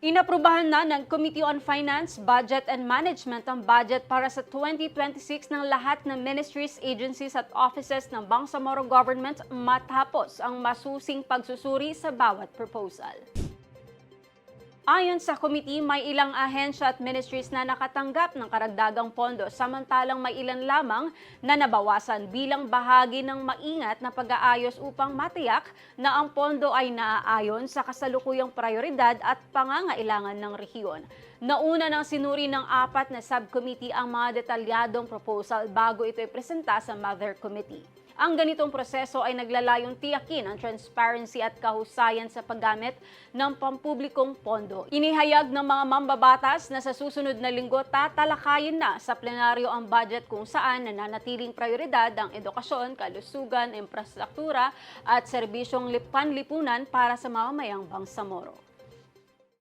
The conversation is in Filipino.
Inaprubahan na ng Committee on Finance, Budget and Management ang budget para sa 2026 ng lahat ng ministries, agencies at offices ng Bangsamoro Government matapos ang masusing pagsusuri sa bawat proposal. Ayon sa committee, may ilang ahensya at ministries na nakatanggap ng karagdagang pondo samantalang may ilan lamang na nabawasan bilang bahagi ng maingat na pag-aayos upang matiyak na ang pondo ay naaayon sa kasalukuyang prioridad at pangangailangan ng rehiyon. Nauna nang sinuri ng 4 na subcommittee ang mga detalyadong proposal bago ito ipresenta sa Mother Committee. Ang ganitong proseso ay naglalayong tiyakin ang transparency at kahusayan sa paggamit ng pampublikong pondo. Inihayag ng mga mambabatas na sa susunod na linggo tatalakayin na sa plenaryo ang budget kung saan nananatiling prioridad ang edukasyon, kalusugan, infrastruktura at serbisyong panlipunan para sa mamamayang Bangsamoro.